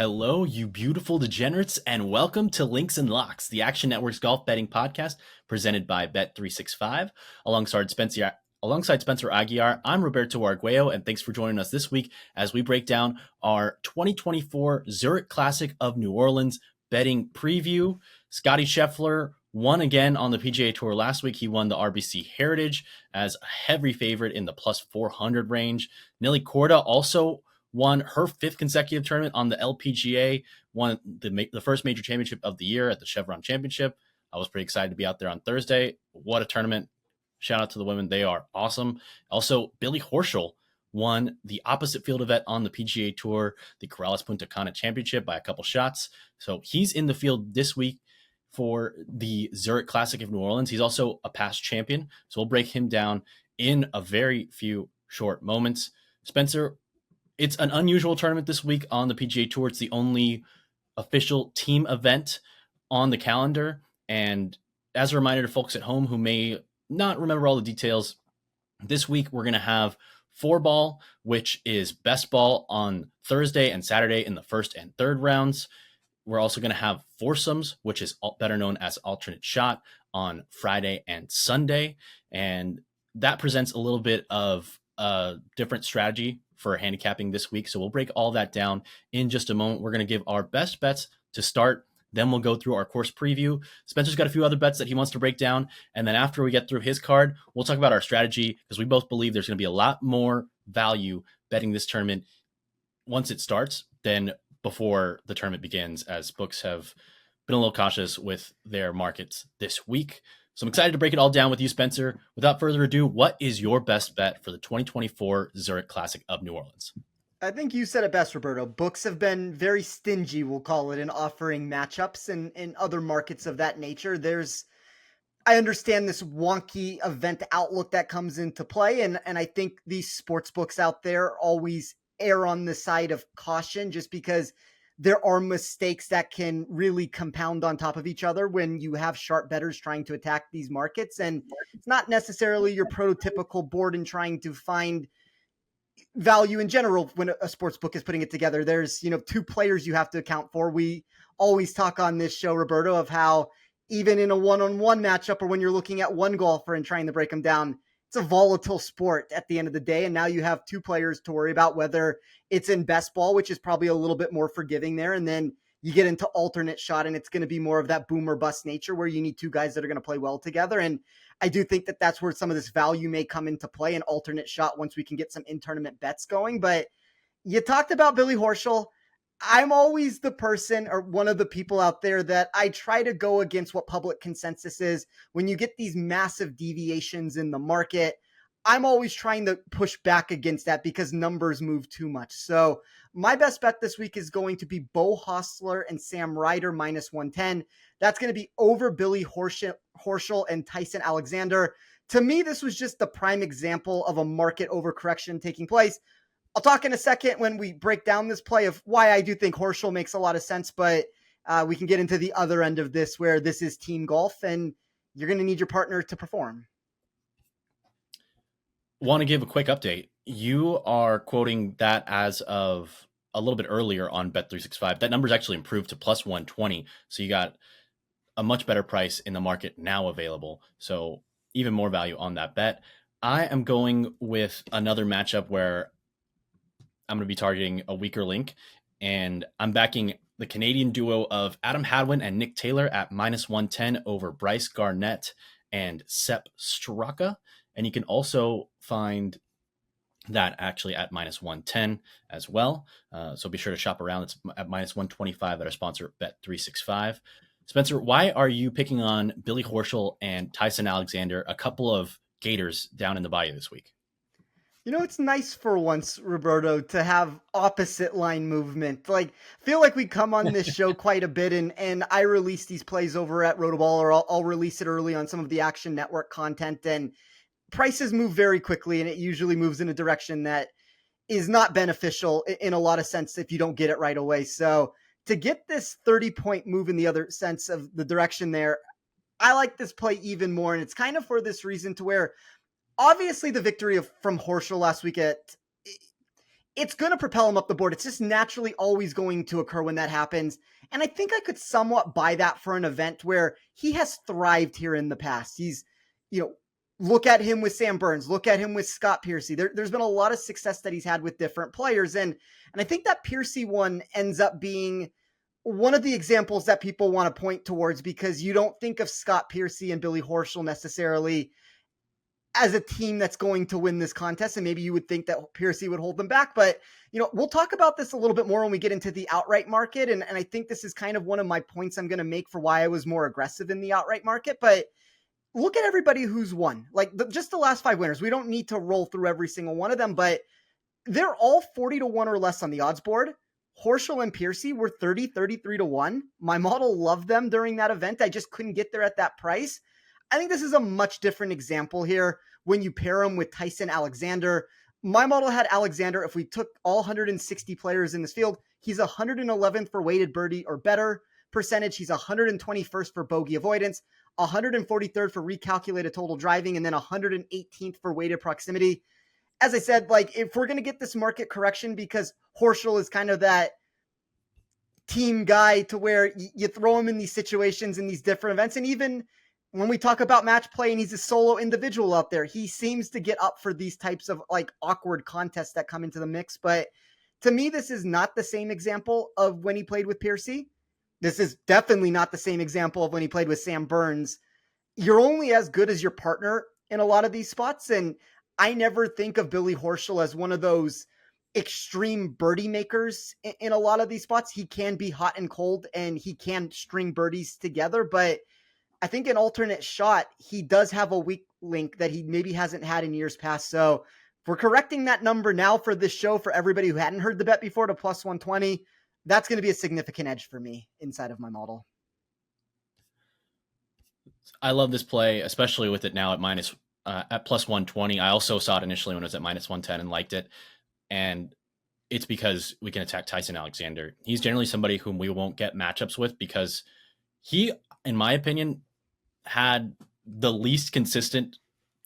Hello, you beautiful degenerates, and welcome to Links and Locks, the Action Network's golf betting podcast presented by Bet365. Alongside Spencer Aguiar, I'm Roberto Arguello, and thanks for joining us this week as we break down our 2024 Zurich Classic of New Orleans betting preview. Scotty Scheffler won again on the PGA Tour last week. He won the RBC Heritage as a heavy favorite in the plus 400 range. Nelly Korda also won her fifth consecutive tournament on the LPGA, won the first major championship of the year at the Chevron Championship. I was pretty excited to be out there on Thursday. What a tournament. Shout out to the women. They are awesome. Also, Billy Horschel won the opposite field event on the PGA Tour, the Corrales Punta Cana Championship by a couple shots. So he's in the field this week for the Zurich Classic of New Orleans. He's also a past champion. So we'll break him down in a very few short moments. Spencer, it's an unusual tournament this week on the PGA Tour. It's the only official team event on the calendar. And as a reminder to folks at home who may not remember all the details, this week we're going to have 4-ball, which is best ball on Thursday and Saturday in the first and third rounds. We're also going to have foursomes, which is better known as alternate shot, on Friday and Sunday. And that presents a little bit of a different strategy for handicapping this week. So we'll break all that down in just a moment. We're going to give our best bets to start. Then we'll go through our course preview. Spencer's got a few other bets that he wants to break down. And then after we get through his card, we'll talk about our strategy because we both believe there's going to be a lot more value betting this tournament once it starts than before the tournament begins, as books have been a little cautious with their markets this week. So I'm excited to break it all down with you, Spencer. Without further ado, what is your best bet for the 2024 Zurich Classic of New Orleans? I think you said it best, Roberto. Books have been very stingy, we'll call it, in offering matchups and in other markets of that nature. I understand this wonky event outlook that comes into play, and I think these sports books out there always err on the side of caution just because there are mistakes that can really compound on top of each other when you have sharp bettors trying to attack these markets. And it's not necessarily your prototypical board in trying to find value in general when a sports book is putting it together. There's, two players you have to account for. We always talk on this show, Roberto, of how even in a one-on-one matchup or when you're looking at one golfer and trying to break them down, it's a volatile sport at the end of the day. And now you have two players to worry about, whether it's in best ball, which is probably a little bit more forgiving there. And then you get into alternate shot and it's going to be more of that boom or bust nature where you need two guys that are going to play well together. And I do think that that's where some of this value may come into play, an alternate shot, once we can get some in-tournament bets going. But you talked about Billy Horschel. I'm always the person or one of the people out there that I try to go against what public consensus is. When you get these massive deviations in the market, I'm always trying to push back against that because numbers move too much. So my best bet this week is going to be Bo Hostler and Sam Ryder minus 110. That's going to be over Billy Horschel and Tyson Alexander. To me, this was just the prime example of a market overcorrection taking place. I'll talk in a second when we break down this play of why I do think Horschel makes a lot of sense, but we can get into the other end of this where this is team golf and you're going to need your partner to perform. Want to give a quick update. You are quoting that as of a little bit earlier on Bet365. That number's actually improved to plus 120. So you got a much better price in the market now available. So even more value on that bet. I am going with another matchup where I'm going to be targeting a weaker link, and I'm backing the Canadian duo of Adam Hadwin and Nick Taylor at minus 110 over Bryce Garnett and Sepp Straka. And you can also find that actually at minus 110 as well. So be sure to shop around. It's at minus 125 at our sponsor Bet365. Spencer, why are you picking on Billy Horschel and Tyson Alexander, a couple of Gators down in the Bayou this week? It's nice for once, Roberto, to have opposite line movement. I feel like we come on this show quite a bit, and I release these plays over at Rotoball, or I'll release it early on some of the Action Network content, and prices move very quickly, and it usually moves in a direction that is not beneficial in a lot of sense if you don't get it right away. So to get this 30-point move in the other sense of the direction there, I like this play even more, and it's kind of for this reason to where obviously the victory from Horschel last week it's going to propel him up the board. It's just naturally always going to occur when that happens. And I think I could somewhat buy that for an event where he has thrived here in the past. He's, look at him with Sam Burns, look at him with Scott Piercy. There's been a lot of success that he's had with different players. And I think that Piercy one ends up being one of the examples that people want to point towards, because you don't think of Scott Piercy and Billy Horschel necessarily as a team that's going to win this contest. And maybe you would think that Piercy would hold them back, but we'll talk about this a little bit more when we get into the outright market. And I think this is kind of one of my points I'm going to make for why I was more aggressive in the outright market. But look at everybody who's won, like just the last 5 winners. We don't need to roll through every single one of them, but they're all 40-1 or less on the odds board. Horschel and Piercy were 30, 33-1. My model loved them during that event. I just couldn't get there at that price. I think this is a much different example here when you pair him with Tyson Alexander. My model had Alexander. If we took all 160 players in this field, he's 111th for weighted birdie or better percentage. He's 121st for bogey avoidance, 143rd for recalculated total driving, and then 118th for weighted proximity. As I said, like, if we're going to get this market correction, because Horschel is kind of that team guy to where you throw him in these situations in these different events. And even when we talk about match play and he's a solo individual out there, he seems to get up for these types of like awkward contests that come into the mix. But to me, this is not the same example of when he played with Piercy. This is definitely not the same example of when he played with Sam Burns. You're only as good as your partner in a lot of these spots. And I never think of Billy Horschel as one of those extreme birdie makers in a lot of these spots. He can be hot and cold and he can string birdies together, but I think an alternate shot, he does have a weak link that he maybe hasn't had in years past. So if we're correcting that number now for this show, for everybody who hadn't heard the bet before, to plus 120, that's going to be a significant edge for me inside of my model. I love this play, especially with it now at plus 120. I also saw it initially when it was at minus 110 and liked it. And it's because we can attack Tyson Alexander. He's generally somebody whom we won't get matchups with because he, in my opinion, had the least consistent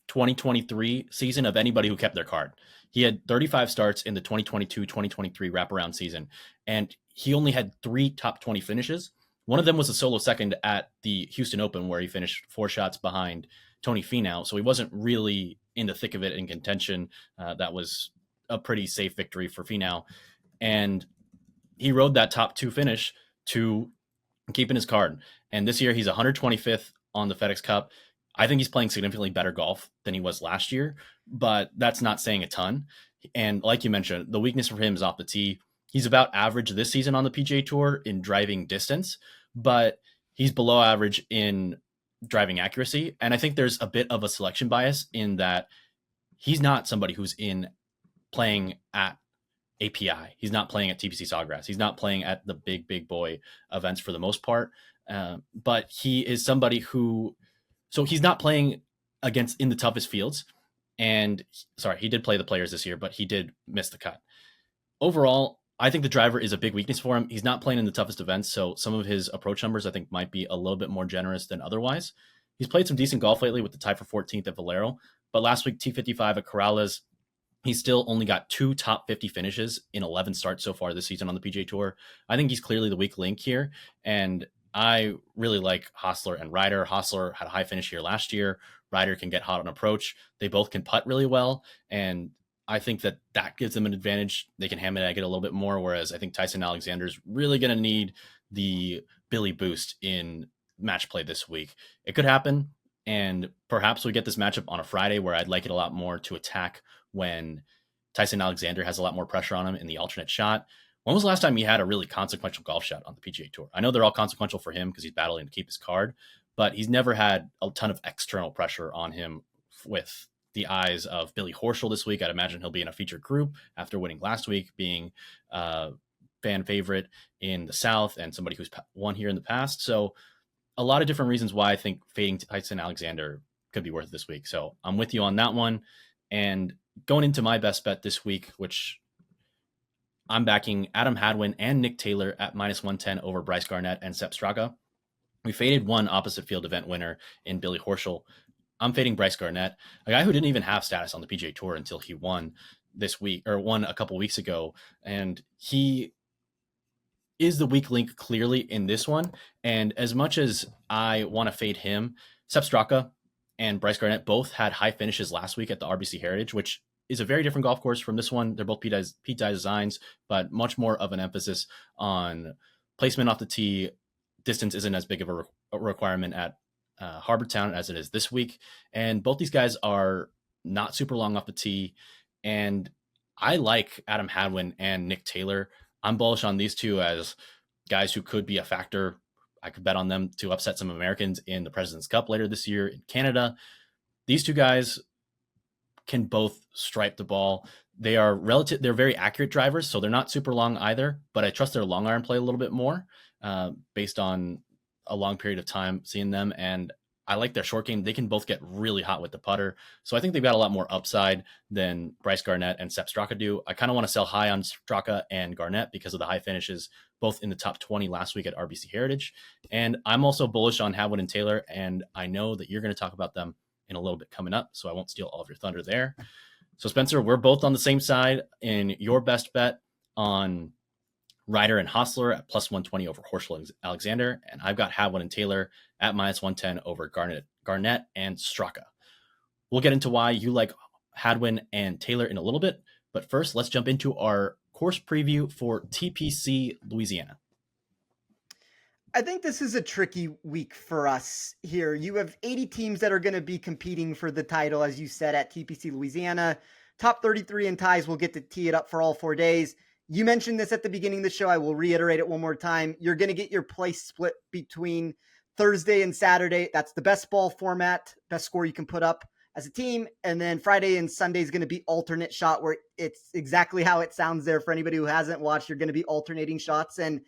2023 season of anybody who kept their card. He had 35 starts in the 2022-2023 wraparound season, and he only had 3 top 20 finishes. One of them was a solo second at the Houston Open, where he finished 4 shots behind Tony Finau. So he wasn't really in the thick of it in contention. That was a pretty safe victory for Finau. And he rode that top 2 finish to keeping his card. And this year he's 125th on the FedEx Cup. I think he's playing significantly better golf than he was last year, but that's not saying a ton. And like you mentioned, the weakness for him is off the tee. He's about average this season on the PGA Tour in driving distance, but he's below average in driving accuracy. And I think there's a bit of a selection bias in that he's not somebody who's playing at API. He's not playing at TPC Sawgrass. He's not playing at the big boy events for the most part. But he is somebody who, so he's not playing against in the toughest fields. And sorry, he did play the Players this year, but he did miss the cut. Overall, I think the driver is a big weakness for him. He's not playing in the toughest events, so some of his approach numbers I think might be a little bit more generous than otherwise. He's played some decent golf lately with the tie for 14th at Valero, but last week T55 at Corrales, he's still only got 2 top 50 finishes in 11 starts so far this season on the PGA Tour. I think he's clearly the weak link here, and I really like Hostler and Ryder. Hostler had a high finish here last year. Ryder can get hot on approach. They both can putt really well, and I think that gives them an advantage. They can ham it egg it a little bit more, whereas I think Tyson Alexander is really going to need the Billy boost in match play this week. It could happen, and perhaps we get this matchup on a Friday where I'd like it a lot more to attack when Tyson Alexander has a lot more pressure on him in the alternate shot. When was the last time he had a really consequential golf shot on the PGA Tour? I know they're all consequential for him because he's battling to keep his card, but he's never had a ton of external pressure on him with the eyes of Billy Horschel this week. I'd imagine he'll be in a featured group after winning last week, being a fan favorite in the South and somebody who's won here in the past. So a lot of different reasons why I think fading Tyson Alexander could be worth it this week. So I'm with you on that one. And going into my best bet this week, which I'm backing Adam Hadwin and Nick Taylor at minus 110 over Bryce Garnett and Sepp Straka. We faded one opposite field event winner in Billy Horschel. I'm fading Bryce Garnett, a guy who didn't even have status on the PGA Tour until he won. this week, or won a couple weeks ago, and he is the weak link clearly in this one. And as much as I want to fade him, Sepp Straka and Bryce Garnett both had high finishes last week at the RBC Heritage, which is a very different golf course from this one. They're both Pete Dye designs, but much more of an emphasis on placement off the tee. Distance isn't as big of a requirement at Harbor Town as it is this week. And both these guys are not super long off the tee. And I like Adam Hadwin and Nick Taylor. I'm bullish on these two as guys who could be a factor. I could bet on them to upset some Americans in the President's Cup later this year in Canada. These two guys can both stripe the ball. They're very accurate drivers, so they're not super long either, but I trust their long iron play a little bit more based on a long period of time seeing them. And I like their short game. They can both get really hot with the putter. So I think they've got a lot more upside than Bryce Garnett and Sepp Straka do. I kind of want to sell high on Straka and Garnett because of the high finishes, both in the top 20 last week at RBC Heritage. And I'm also bullish on Hadwin and Taylor, and I know that you're going to talk about them in a little bit coming up, so I won't steal all of your thunder there. So Spencer, we're both on the same side in your best bet on Ryder and Hostler at plus 120 over Horschel Alexander, and I've got Hadwin and Taylor at minus 110 over Garnett and Straka. We'll get into why you like Hadwin and Taylor in a little bit, but first let's jump into our course preview for TPC Louisiana. I think this is a tricky week for us here. You have 80 teams that are going to be competing for the title, as you said, at TPC Louisiana. Top 33 in ties will get to tee it up for all 4 days. You mentioned this at the beginning of the show. I will reiterate it one more time. You're going to get your place split between Thursday and Saturday. That's the best ball format, best score you can put up as a team. And then Friday and Sunday is going to be alternate shot, where it's exactly how it sounds there. For anybody who hasn't watched, you're going to be alternating shots. And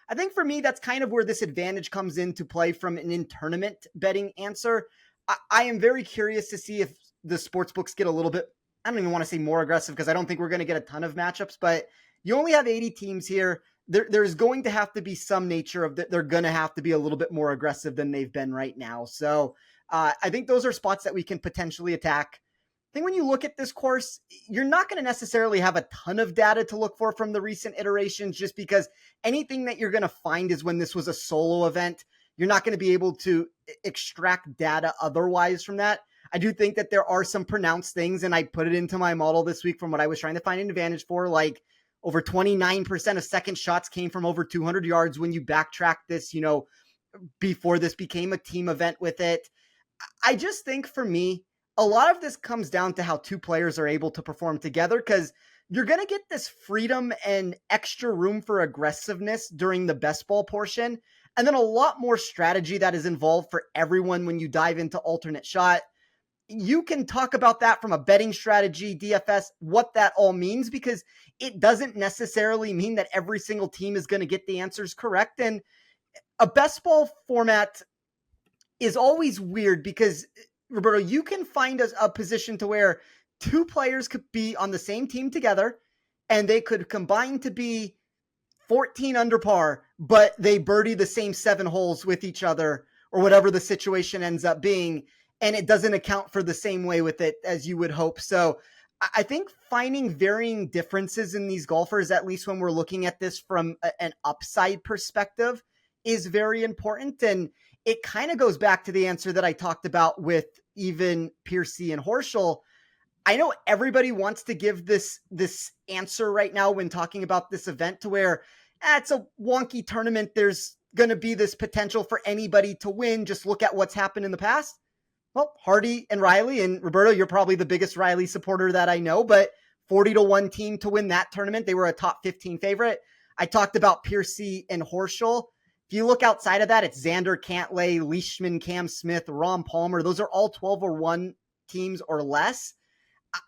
I think for me, that's kind of where this advantage comes into play from an in-tournament betting answer. I am very curious to see if the sports books get a little bit, I don't even want to say more aggressive, because I don't think we're going to get a ton of matchups, but you only have 80 teams here. There's going to have to be some nature of that. They're going to have to be a little bit more aggressive than they've been right now. So I think those are spots that we can potentially attack. I think when you look at this course, you're not going to necessarily have a ton of data to look for from the recent iterations, just because anything that you're going to find is when this was a solo event. You're not going to be able to extract data otherwise from that. I do think that there are some pronounced things, and I put it into my model this week from what I was trying to find an advantage for, like over 29% of second shots came from over 200 yards when you backtrack this, before this became a team event with it. I just think for me, a lot of this comes down to how two players are able to perform together, because you're going to get this freedom and extra room for aggressiveness during the best ball portion, and then a lot more strategy that is involved for everyone when you dive into alternate shot. You can talk about that from a betting strategy, DFS, what that all means, because it doesn't necessarily mean that every single team is going to get the answers correct. And a best ball format is always weird because, Roberto, you can find a position to where two players could be on the same team together and they could combine to be 14 under par, but they birdie the same 7 holes with each other, or whatever the situation ends up being, and it doesn't account for the same way with it as you would hope. So I think finding varying differences in these golfers, at least when we're looking at this from an upside perspective, is very important. And it kind of goes back to the answer that I talked about with even Piercy and Horschel. I know everybody wants to give this answer right now when talking about this event to where it's a wonky tournament. There's going to be this potential for anybody to win. Just look at what's happened in the past. Well, Hardy and Riley, and Roberto, you're probably the biggest Riley supporter that I know, but 40-1 team to win that tournament. They were a top 15 favorite. I talked about Piercy and Horschel. If you look outside of that, it's Xander Cantlay, Leishman, Cam Smith, Ron Palmer. Those are all 12-1 teams or less.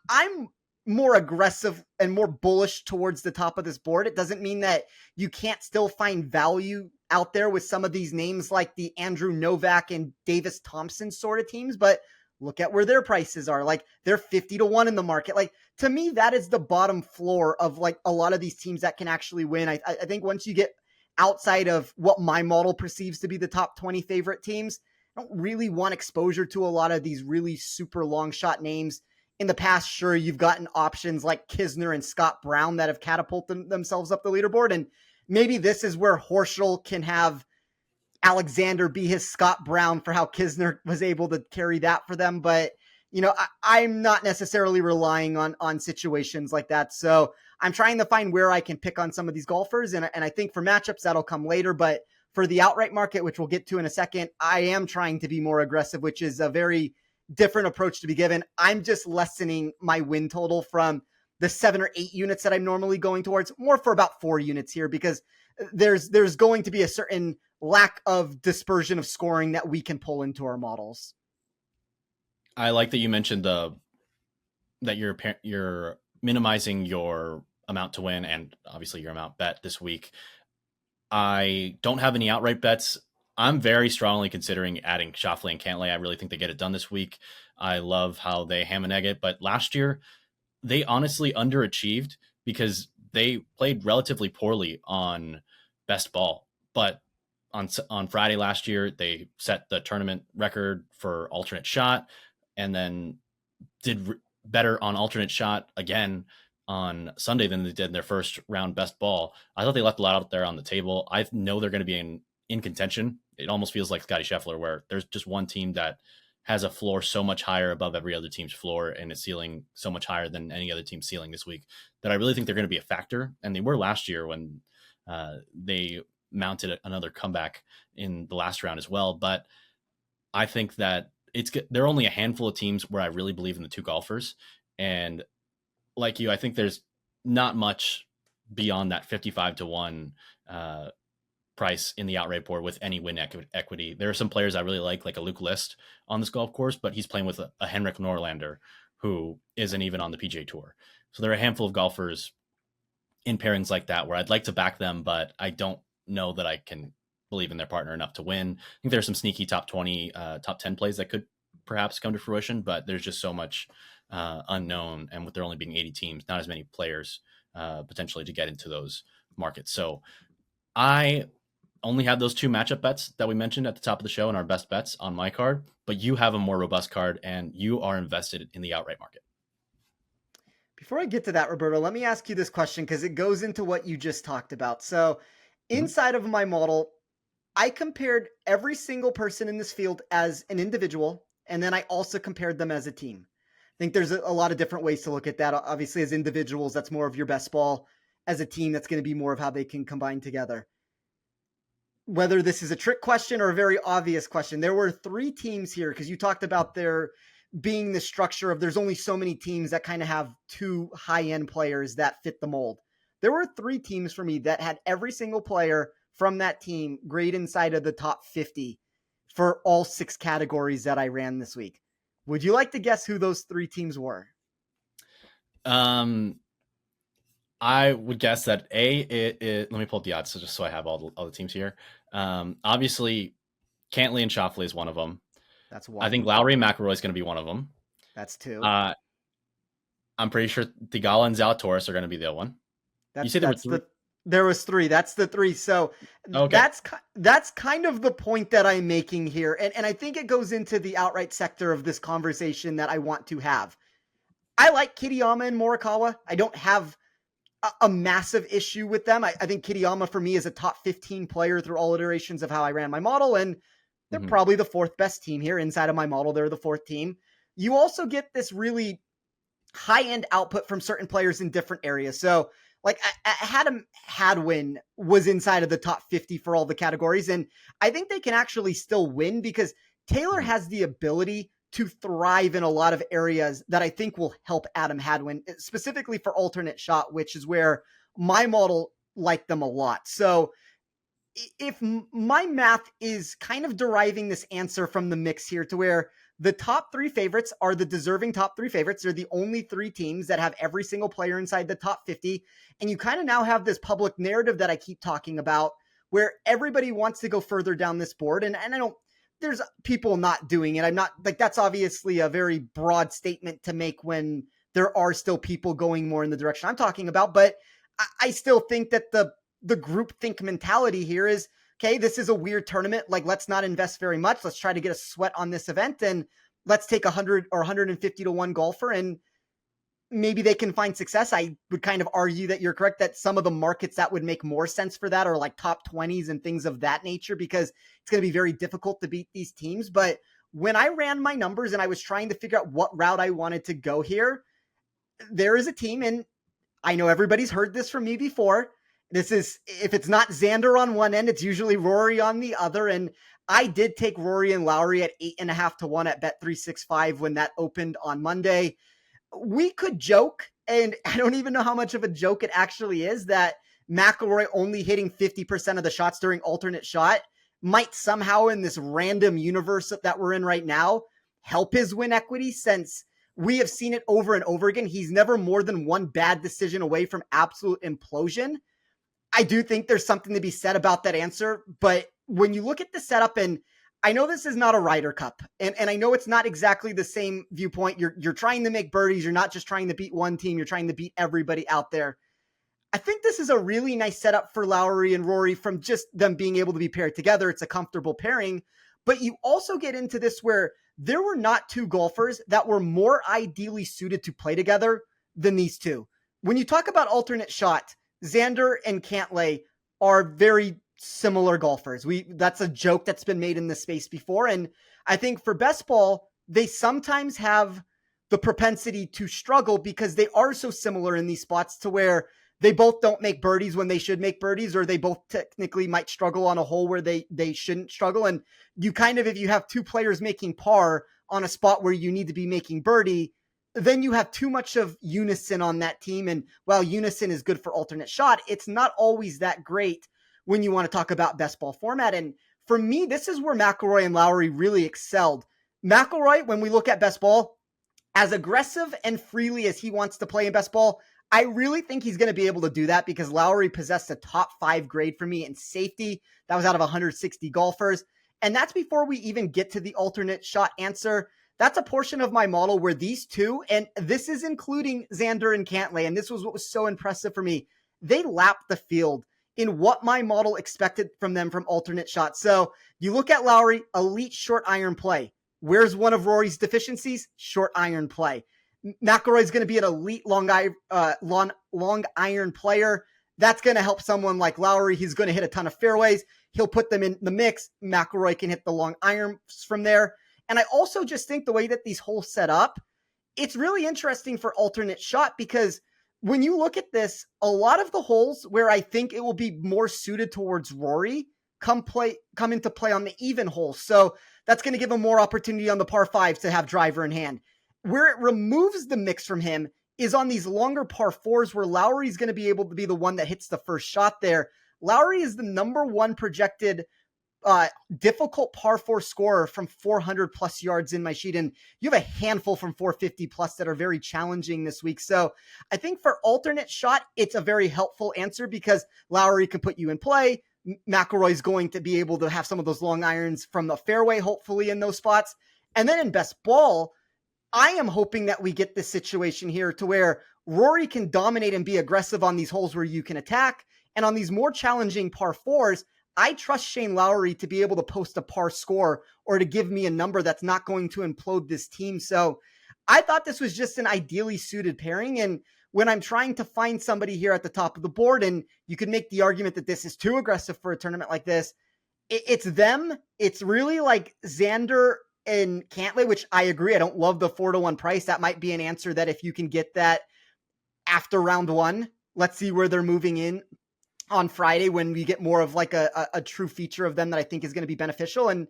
I'm more aggressive and more bullish towards the top of this board. It doesn't mean that you can't still find value out there with some of these names like the Andrew Novak and Davis Thompson sort of teams, but look at where their prices are. Like, they're 50-1 in the market. Like, to me, that is the bottom floor of like a lot of these teams that can actually win. I think once you get outside of what my model perceives to be the top 20 favorite teams, I don't really want exposure to a lot of these really super long shot names in the past, sure, you've gotten options like Kisner and Scott Brown that have catapulted themselves up the leaderboard. And maybe this is where Horschel can have Alexander be his Scott Brown for how Kisner was able to carry that for them. But, I'm not necessarily relying on situations like that. So I'm trying to find where I can pick on some of these golfers. And I think for matchups, that'll come later. But for the outright market, which we'll get to in a second, I am trying to be more aggressive, which is a very different approach to be given. I'm just lessening my win total from the 7 or 8 units that I'm normally going towards, more for about 4 units here, because there's going to be a certain lack of dispersion of scoring that we can pull into our models. I like that you mentioned that you're minimizing your amount to win and obviously your amount bet this week. I don't have any outright bets. I'm very strongly considering adding Schauffele and Cantlay. I really think they get it done this week. I love how they ham and egg it, but last year they honestly underachieved because they played relatively poorly on best ball. But on Friday last year, they set the tournament record for alternate shot and then did better on alternate shot again on Sunday than they did in their first round best ball. I thought they left a lot out there on the table. I know they're going to be in contention. It almost feels like Scotty Scheffler, where there's just one team that has a floor so much higher above every other team's floor and a ceiling so much higher than any other team's ceiling this week that I really think they're going to be a factor. And they were last year when they mounted another comeback in the last round as well. But I think that there are only a handful of teams where I really believe in the 2 golfers. And like you, I think there's not much beyond that 55-1 price in the outright board with any win equity. There are some players I really like a Luke List on this golf course, but he's playing with a Henrik Norlander who isn't even on the PGA Tour. So there are a handful of golfers in pairings like that where I'd like to back them, but I don't know that I can believe in their partner enough to win. I think there's some sneaky top 20, top 10 plays that could perhaps come to fruition, but there's just so much unknown. And with there only being 80 teams, not as many players potentially to get into those markets. So I only have those 2 matchup bets that we mentioned at the top of the show and our best bets on my card, but you have a more robust card and you are invested in the outright market. Before I get to that, Roberto, let me ask you this question because it goes into what you just talked about. So inside of my model, I compared every single person in this field as an individual, and then I also compared them as a team. I think there's a lot of different ways to look at that. Obviously, as individuals, that's more of your best ball. As a team, that's going to be more of how they can combine together. Whether this is a trick question or a very obvious question, there were 3 teams here because you talked about there being the structure of there's only so many teams that kind of have 2 high-end players that fit the mold. There were 3 teams for me that had every single player from that team grade inside of the top 50 for all 6 categories that I ran this week. Would you like to guess who those 3 teams were? I would guess that let me pull up the odds just so I have all the teams here. Obviously, Cantlay and Schauffele is one of them. That's one. I think Lowry and McIlroy is going to be one of them. That's 2. I'm pretty sure Theegala and Zalatoris are going to be the other one. You said there were 3? There was 3. That's the 3. So okay. That's kind of the point that I'm making here. And I think it goes into the outright sector of this conversation that I want to have. I like Kitayama and Morikawa. I don't have a massive issue with them. I think Kitayama for me is a top 15 player through all iterations of how I ran my model. And they're probably the 4th best team here inside of my model. They're the 4th team. You also get this really high-end output from certain players in different areas. So like Adam Hadwin was inside of the top 50 for all the categories. And I think they can actually still win because Taylor has the ability to thrive in a lot of areas that I think will help Adam Hadwin, specifically for alternate shot, which is where my model liked them a lot. So if my math is kind of deriving this answer from the mix here to where the top 3 favorites are the deserving top 3 favorites. They're the only 3 teams that have every single player inside the top 50. And you kind of now have this public narrative that I keep talking about where everybody wants to go further down this board. And I don't, there's people not doing it. I'm not like, that's obviously a very broad statement to make when there are still people going more in the direction I'm talking about. But I still think that the group think mentality here is, okay, this is a weird tournament. Like, let's not invest very much. Let's try to get a sweat on this event and let's take 100 or 150 to 1 golfer. And maybe they can find success. I would kind of argue that you're correct, that some of the markets that would make more sense for that are like top 20s and things of that nature, because it's going to be very difficult to beat these teams. But when I ran my numbers and I was trying to figure out what route I wanted to go here, there is a team, and I know everybody's heard this from me before. This is, if it's not Xander on one end, it's usually Rory on the other. And I did take Rory and Lowry at 8.5 to 1 at Bet365 when that opened on Monday. We could joke, and I don't even know how much of a joke it actually is, that McIlroy only hitting 50% of the shots during alternate shot might somehow, in this random universe that we're in right now, help his win equity, since we have seen it over and over again. He's never more than one bad decision away from absolute implosion. I do think there's something to be said about that answer, but when you look at the setup, and I know this is not a Ryder Cup, and I know it's not exactly the same viewpoint. You're trying to make birdies. You're not just trying to beat one team. You're trying to beat everybody out there. I think this is a really nice setup for Lowry and Rory from just them being able to be paired together. It's a comfortable pairing, but you also get into this where there were not two golfers that were more ideally suited to play together than these two. When you talk about alternate shot, Xander and Cantlay are very similar golfers. That's a joke that's been made in this space before. And I think for best ball, they sometimes have the propensity to struggle because they are so similar in these spots, to where they both don't make birdies when they should make birdies, or they both technically might struggle on a hole where they shouldn't struggle. And you kind of, if you have two players making par on a spot where you need to be making birdie, then you have too much of unison on that team. And while unison is good for alternate shot, it's not always that great when you want to talk about best ball format. And for me, this is where McIlroy and Lowry really excelled. McIlroy, when we look at best ball, as aggressive and freely as he wants to play in best ball, I really think he's going to be able to do that, because Lowry possessed a top 5 grade for me in safety. That was out of 160 golfers. And that's before we even get to the alternate shot answer. That's a portion of my model where these two, and this is including Xander and Cantlay, and this was what was so impressive for me, they lapped the field in what my model expected from them from alternate shots. So you look at Lowry, elite short iron play. Where's one of Rory's deficiencies? Short iron play. McIlroy is going to be an elite long iron player. That's going to help someone like Lowry. He's going to hit a ton of fairways. He'll put them in the mix. McIlroy can hit the long irons from there. And I also just think the way that these holes set up, it's really interesting for alternate shot, because when you look at this, a lot of the holes where I think it will be more suited towards Rory come into play on the even holes. So that's going to give him more opportunity on the par 5s to have driver in hand. Where it removes the mix from him is on these longer par 4s, where Lowry is going to be able to be the one that hits the first shot there. Lowry is the number one projected difficult par 4 scorer from 400 plus yards in my sheet. And you have a handful from 450 plus that are very challenging this week. So I think for alternate shot, it's a very helpful answer, because Lowry can put you in play. McIlroy is going to be able to have some of those long irons from the fairway, hopefully in those spots. And then in best ball, I am hoping that we get this situation here to where Rory can dominate and be aggressive on these holes where you can attack. And on these more challenging par 4s, I trust Shane Lowry to be able to post a par score, or to give me a number that's not going to implode this team. So I thought this was just an ideally suited pairing. And when I'm trying to find somebody here at the top of the board, and you could make the argument that this is too aggressive for a tournament like this, it's them. It's really like Xander and Cantlay, which I agree. I don't love the 4-1 price. That might be an answer that if you can get that after round 1, let's see where they're moving in on Friday, when we get more of like a true feature of them that I think is going to be beneficial. And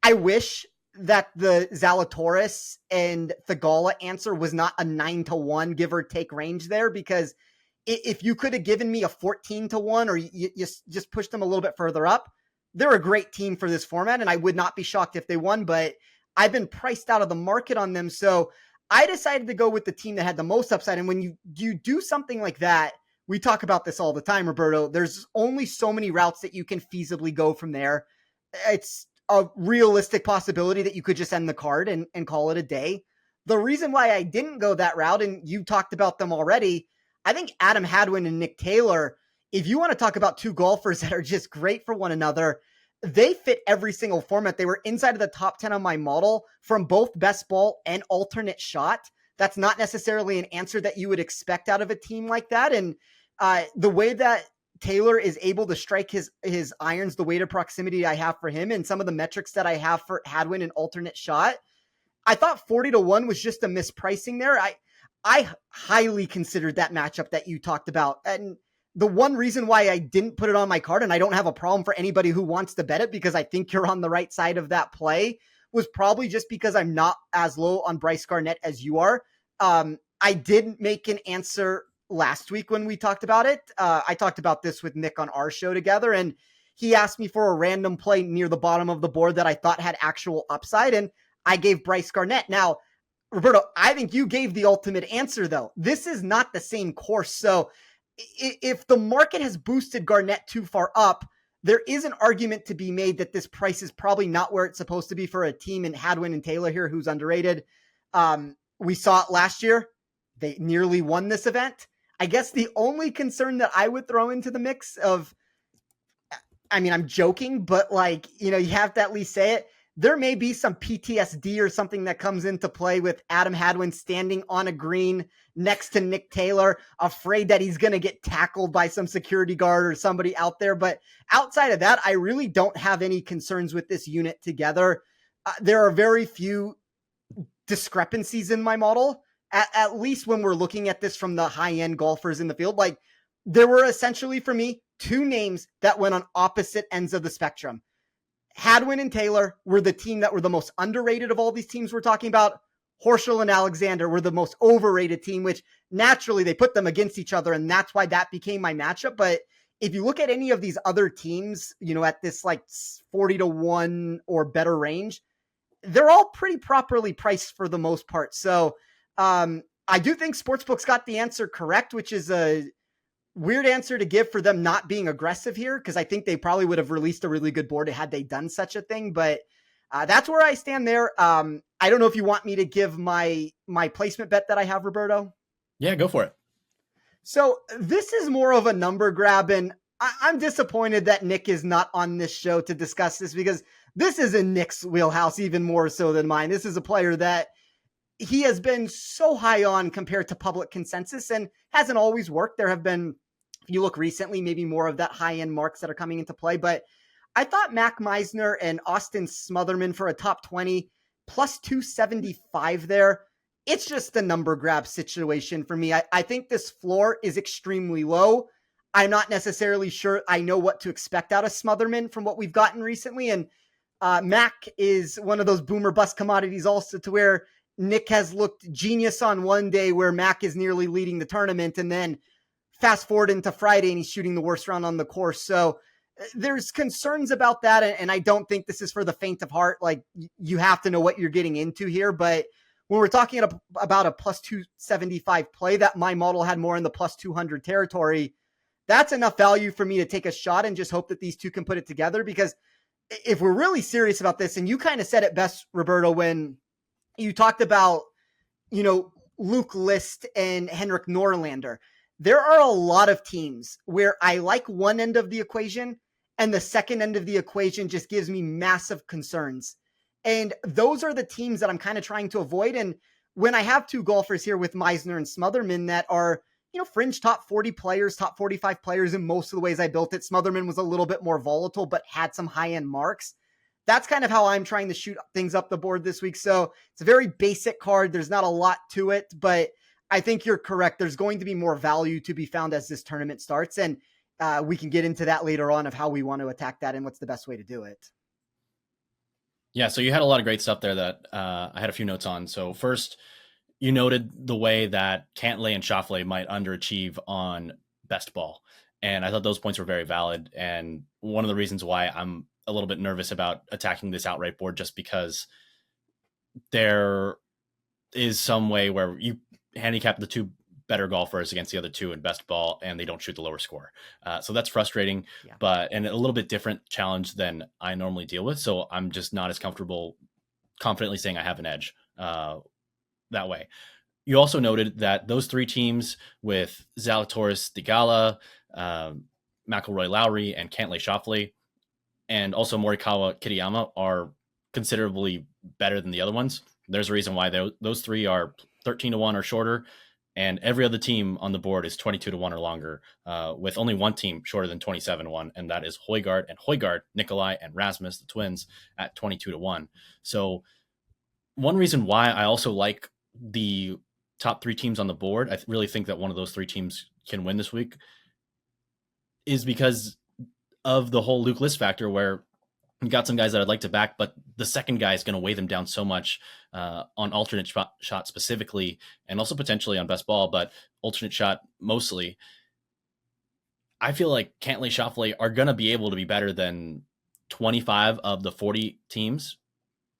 I wish that the Zalatoris and Thagala answer was not a 9-1 give or take range there, because if you could have given me a 14-1, or you just pushed them a little bit further up, they're a great team for this format, and I would not be shocked if they won, but I've been priced out of the market on them. So I decided to go with the team that had the most upside. And when you do something like that, we talk about this all the time, Roberto, there's only so many routes that you can feasibly go from there. It's a realistic possibility that you could just end the card and call it a day. The reason why I didn't go that route, and you talked about them already, I think Adam Hadwin and Nick Taylor, if you want to talk about two golfers that are just great for one another, they fit every single format. They were inside of the top 10 on my model from both best ball and alternate shot. That's not necessarily an answer that you would expect out of a team like that. And the way that Taylor is able to strike his irons, the weight of proximity I have for him, and some of the metrics that I have for Hadwin and alternate shot, I thought 40-1 was just a mispricing there. I highly considered that matchup that you talked about. And the one reason why I didn't put it on my card, and I don't have a problem for anybody who wants to bet it because I think you're on the right side of that play, was probably just because I'm not as low on Bryce Garnett as you are. I did make an answer last week when we talked about it. I talked about this with Nick on our show together, and he asked me for a random play near the bottom of the board that I thought had actual upside, and I gave Bryce Garnett. Now, Roberto, I think you gave the ultimate answer, though. This is not the same course. So if the market has boosted Garnett too far up, there is an argument to be made that this price is probably not where it's supposed to be for a team in Hadwin and Taylor here who's underrated. We saw it last year. They nearly won this event. I guess the only concern that I would throw into the mix of, I mean, I'm joking, but like, you have to at least say it. There may be some PTSD or something that comes into play with Adam Hadwin standing on a green next to Nick Taylor, afraid that he's going to get tackled by some security guard or somebody out there. But outside of that, I really don't have any concerns with this unit together. There are very few discrepancies in my model, at least when we're looking at this from the high-end golfers in the field. Like, there were essentially, for me, two names that went on opposite ends of the spectrum. Hadwin and Taylor were the team that were the most underrated of all these teams we're talking about. Horschel and Alexander were the most overrated team, which naturally they put them against each other, and that's why that became my matchup. But if you look at any of these other teams, at this like 40-1 or better range, they're all pretty properly priced for the most part. So I do think Sportsbook's got the answer correct, which is a weird answer to give for them not being aggressive here, because I think they probably would have released a really good board had they done such a thing. But that's where I stand there. I don't know if you want me to give my placement bet that I have, Roberto. Yeah, go for it. So this is more of a number grab, and I'm disappointed that Nick is not on this show to discuss this, because this is in Nick's wheelhouse even more so than mine. This is a player that he has been so high on compared to public consensus and hasn't always worked. There have been, if you look recently, maybe more of that high-end marks that are coming into play. But I thought Mac Meisner and Austin Smotherman for a top 20 plus 275 there. It's just a number grab situation for me. I think this floor is extremely low. I'm not necessarily sure I know what to expect out of Smotherman from what we've gotten recently. And Mac is one of those boomer bust commodities also, to where Nick has looked genius on one day where Mac is nearly leading the tournament, and then fast forward into Friday and he's shooting the worst round on the course. So there's concerns about that. And I don't think this is for the faint of heart. Like, you have to know what you're getting into here. But when we're talking about a plus 275 play that my model had more in the plus 200 territory, that's enough value for me to take a shot and just hope that these two can put it together. Because if we're really serious about this, and you kind of said it best, Roberto, when you talked about, Luke List and Henrik Norlander, there are a lot of teams where I like one end of the equation and the second end of the equation just gives me massive concerns. And those are the teams that I'm kind of trying to avoid. And when I have two golfers here with Meisner and Smotherman that are, fringe top 40 players, top 45 players in most of the ways I built it, Smotherman was a little bit more volatile, but had some high-end marks. That's kind of how I'm trying to shoot things up the board this week. So it's a very basic card. There's not a lot to it, but I think you're correct. There's going to be more value to be found as this tournament starts. And we can get into that later on of how we want to attack that and what's the best way to do it. Yeah, so you had a lot of great stuff there that I had a few notes on. So first, you noted the way that Cantlay and Schauffele might underachieve on best ball. And I thought those points were very valid. And one of the reasons why I'm a little bit nervous about attacking this outright board, just because there is some way where you handicap the two better golfers against the other two in best ball and they don't shoot the lower score. So that's frustrating, and a little bit different challenge than I normally deal with. So I'm just not as confidently saying I have an edge that way. You also noted that those three teams with Zalatoris, Theegala, McIlroy, Lowry, and Cantlay, Schauffele, and also Morikawa, Kitayama are considerably better than the other ones. There's a reason why those three are 13 to 1 or shorter, and every other team on the board is 22 to 1 or longer, with only one team shorter than 27 to 1, and that is Højgaard, Nikolai, and Rasmus, the twins, at 22 to 1. So one reason why I also like the top three teams on the board, I really think that one of those three teams can win this week, is because of the whole Luke List factor, where you got some guys that I'd like to back, but the second guy is going to weigh them down so much on alternate shot specifically, and also potentially on best ball, but alternate shot mostly. I feel like Cantlay, Schauffele are going to be able to be better than 25 of the 40 teams,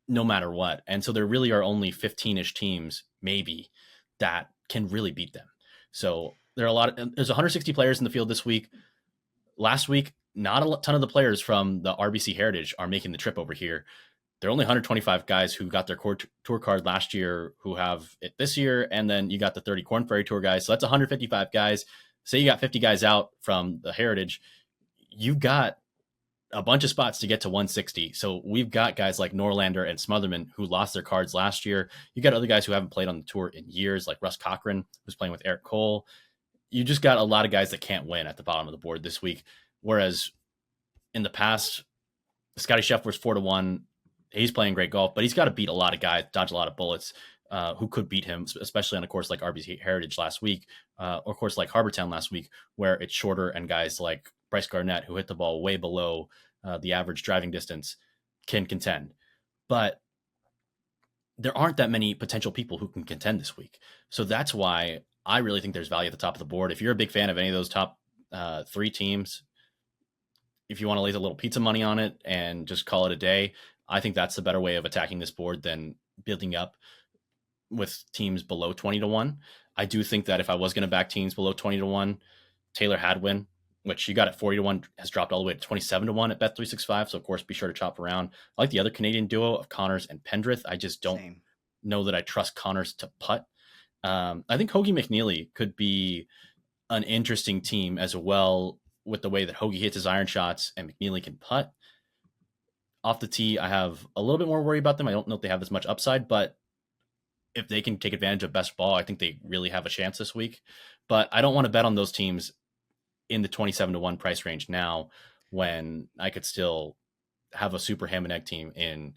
no matter what. And so there really are only 15-ish teams, maybe, that can really beat them. So there's 160 players in the field this week. Last week, not a ton of the players from the RBC Heritage are making the trip over here. There are only 125 guys who got their tour card last year who have it this year, and then you got the 30 Corn Ferry Tour guys. So that's 155 guys. Say you got 50 guys out from the Heritage, you've got a bunch of spots to get to 160. So we've got guys like Norlander and Smotherman who lost their cards last year. You got other guys who haven't played on the tour in years, like Russ Cochran, who's playing with Eric Cole. You just got a lot of guys that can't win at the bottom of the board this week. Whereas in the past, Scotty Scheffler's 4 to 1. He's playing great golf, but he's got to beat a lot of guys, dodge a lot of bullets who could beat him, especially on a course like RBC Heritage last week, or a course like Harbortown last week, where it's shorter and guys like Bryce Garnett, who hit the ball way below the average driving distance, can contend. But there aren't that many potential people who can contend this week. So that's why I really think there's value at the top of the board. If you're a big fan of any of those top three teams, if you want to lay a little pizza money on it and just call it a day, I think that's the better way of attacking this board than building up with teams below 20 to 1. I do think that if I was going to back teams below 20 to 1, Taylor Hadwin, which you got at 40 to 1, has dropped all the way to 27 to 1 at Bet365. So, of course, be sure to chop around. I like the other Canadian duo of Connors and Pendrith. I just don't know that I trust Connors to putt. I think Hoagie McNeely could be an interesting team as well, with the way that Hoagie hits his iron shots and McNeely can putt. Off the tee, I have a little bit more worry about them. I don't know if they have as much upside, but if they can take advantage of best ball, I think they really have a chance this week. But I don't want to bet on those teams in the 27 to 1 price range now, when I could still have a super ham and egg team in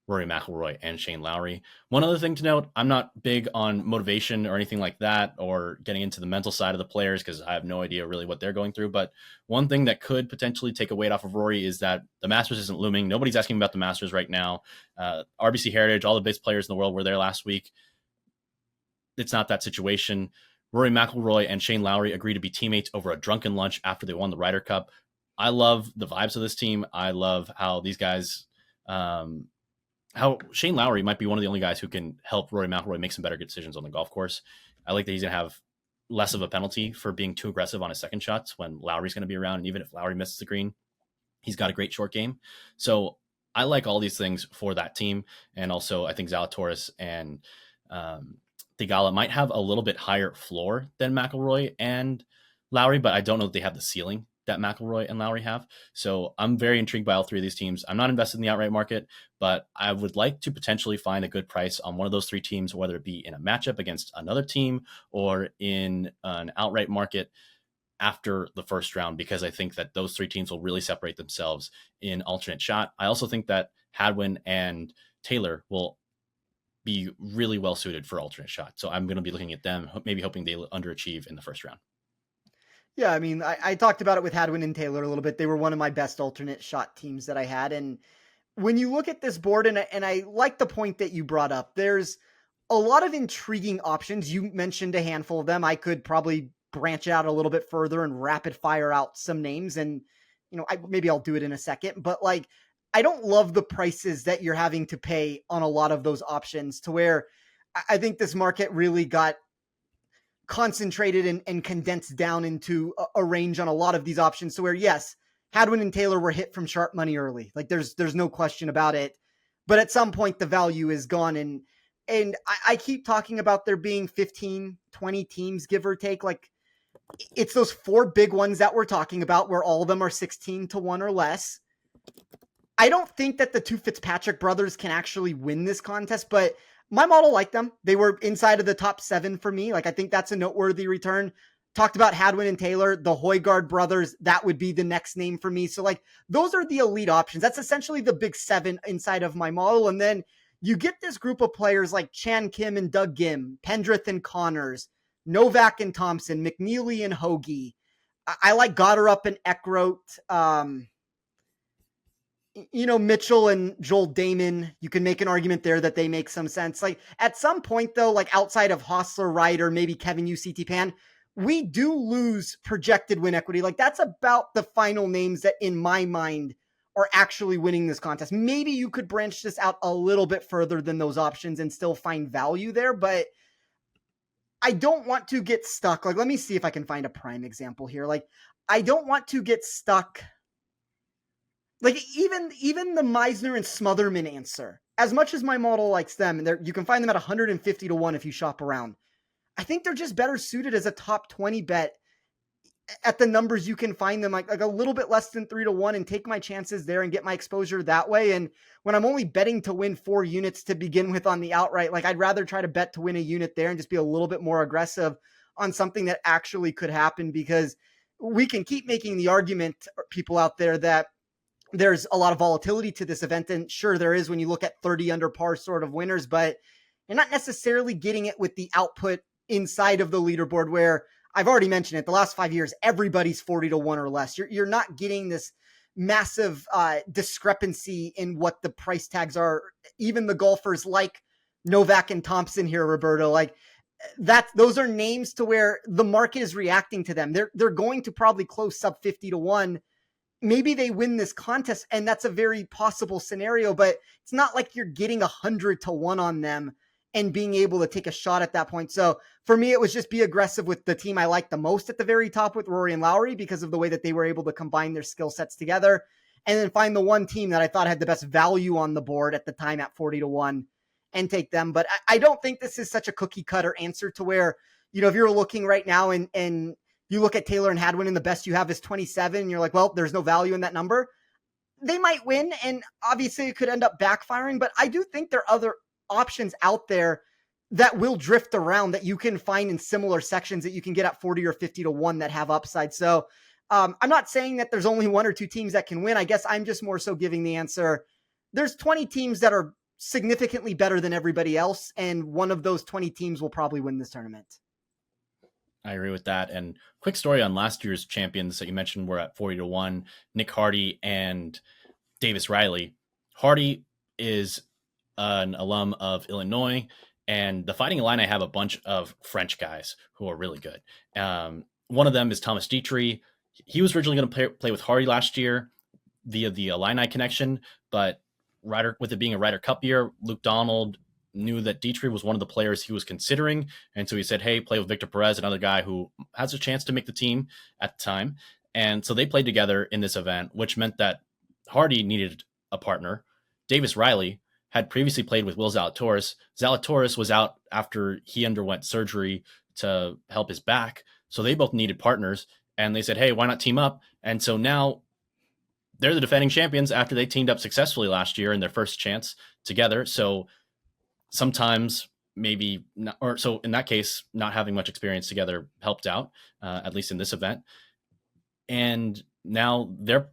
Rory McIlroy and Shane Lowry. One other thing to note, I'm not big on motivation or anything like that, or getting into the mental side of the players, because I have no idea really what they're going through. But one thing that could potentially take a weight off of Rory is that the Masters isn't looming. Nobody's asking about the Masters right now. RBC Heritage, all the best players in the world were there last week. It's not that situation. Rory McIlroy and Shane Lowry agreed to be teammates over a drunken lunch after they won the Ryder Cup. I love the vibes of this team. I love how these guys, how Shane Lowry might be one of the only guys who can help Rory McIlroy make some better decisions on the golf course. I like that he's going to have less of a penalty for being too aggressive on his second shots when Lowry's going to be around. And even if Lowry misses the green, he's got a great short game. So I like all these things for that team. And also I think Zalatoris and Theegala might have a little bit higher floor than McIlroy and Lowry, but I don't know that they have the ceiling that McIlroy and Lowry have. So I'm very intrigued by all three of these teams. I'm not invested in the outright market, but I would like to potentially find a good price on one of those three teams, whether it be in a matchup against another team or in an outright market after the first round, because I think that those three teams will really separate themselves in alternate shot. I also think that Hadwin and Taylor will be really well suited for alternate shot. So I'm going to be looking at them, maybe hoping they underachieve in the first round. Yeah, I mean, I talked about it with Hadwin and Taylor a little bit. They were one of my best alternate shot teams that I had. And when you look at this board, and I like the point that you brought up, there's a lot of intriguing options. You mentioned a handful of them. I could probably branch out a little bit further and rapid fire out some names. And, you know, maybe I'll do it in a second. But like, I don't love the prices that you're having to pay on a lot of those options, to where I think this market really got concentrated and condensed down into a range on a lot of these options, to where, yes, Hadwin and Taylor were hit from sharp money early. Like there's no question about it. But at some point the value is gone. And I keep talking about there being 15, 20 teams, give or take. Like it's those four big ones that we're talking about, where all of them are 16 to 1 or less. I don't think that the two Fitzpatrick brothers can actually win this contest, but My model liked them. They were inside of the top 7 for me. Like, I think that's a noteworthy return. Talked about Hadwin and Taylor, the Højgaard brothers. That would be the next name for me. So, like, those are the elite options. That's essentially the big 7 inside of my model. And then you get this group of players like Chan Kim and Doug Gim, Pendrith and Connors, Novak and Thompson, McNeely and Hoagie. I like Gotterup and Eckroat. Mitchell and Joel Damon, you can make an argument there that they make some sense. Like, at some point, though, like outside of Hostler, Ryder, maybe Kevin UCT Pan, we do lose projected win equity. Like, that's about the final names that, in my mind, are actually winning this contest. Maybe you could branch this out a little bit further than those options and still find value there, but I don't want to get stuck. Like, let me see if I can find a prime example here. Like, I don't want to get stuck. Like, even the Meisner and Smotherman answer, as much as my model likes them, and you can find them at 150 to 1 if you shop around. I think they're just better suited as a top 20 bet at the numbers you can find them, like a little bit less than 3 to 1, and take my chances there and get my exposure that way. And when I'm only betting to win 4 units to begin with on the outright, like, I'd rather try to bet to win a unit there and just be a little bit more aggressive on something that actually could happen, because we can keep making the argument, people out there, that there's a lot of volatility to this event. And sure, there is when you look at 30 under par sort of winners, but you're not necessarily getting it with the output inside of the leaderboard, where I've already mentioned it, the last 5 years, everybody's 40 to 1 or less. You're not getting this massive discrepancy in what the price tags are. Even the golfers like Novak and Thompson here, Roberto, like those are names to where the market is reacting to them. They're going to probably close sub 50 to 1. Maybe they win this contest, and that's a very possible scenario, but it's not like you're getting 100 to 1 on them and being able to take a shot at that point. So for me, it was just be aggressive with the team I liked the most at the very top with Rory and Lowry, because of the way that they were able to combine their skill sets together, and then find the one team that I thought had the best value on the board at the time at 40 to 1 and take them. But I don't think this is such a cookie cutter answer to where, if you're looking right now and you look at Taylor and Hadwin and the best you have is 27, and you're like, well, there's no value in that number. They might win, and obviously it could end up backfiring, but I do think there are other options out there that will drift around that you can find in similar sections that you can get at 40 or 50 to 1 that have upside. So I'm not saying that there's only 1 or 2 teams that can win. I guess I'm just more so giving the answer. There's 20 teams that are significantly better than everybody else, and one of those 20 teams will probably win this tournament. I agree with that. And quick story on last year's champions that you mentioned were at 40 to 1, Nick Hardy and Davis Riley. Hardy is an alum of Illinois, and the Fighting Illini have a bunch of French guys who are really good. One of them is Thomas Dietrich. He was originally going to play with Hardy last year via the Illini connection, but with it being a Ryder Cup year, Luke Donald knew that Dietrich was one of the players he was considering. And so he said, hey, play with Victor Perez, another guy who has a chance to make the team at the time. And so they played together in this event, which meant that Hardy needed a partner. Davis Riley had previously played with Will Zalatoris. Zalatoris was out after he underwent surgery to help his back. So they both needed partners. And they said, hey, why not team up? And so now they're the defending champions after they teamed up successfully last year in their first chance together. So sometimes maybe not, or so in that case, not having much experience together helped out, at least in this event. And now Will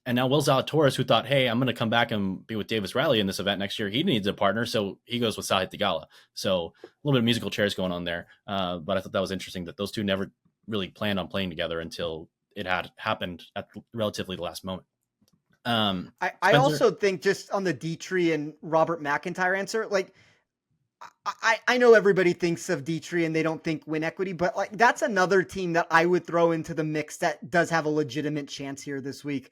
Zalatoris, who thought, hey, I'm going to come back and be with Davis Riley in this event next year, he needs a partner, so he goes with Sahith Theegala. So a little bit of musical chairs going on there. But I thought that was interesting that those two never really planned on playing together until it had happened at relatively the last moment. I also think, just on the Dietrich and Robert McIntyre answer, like, I know everybody thinks of Dietrich and they don't think win equity, but like, that's another team that I would throw into the mix that does have a legitimate chance here this week.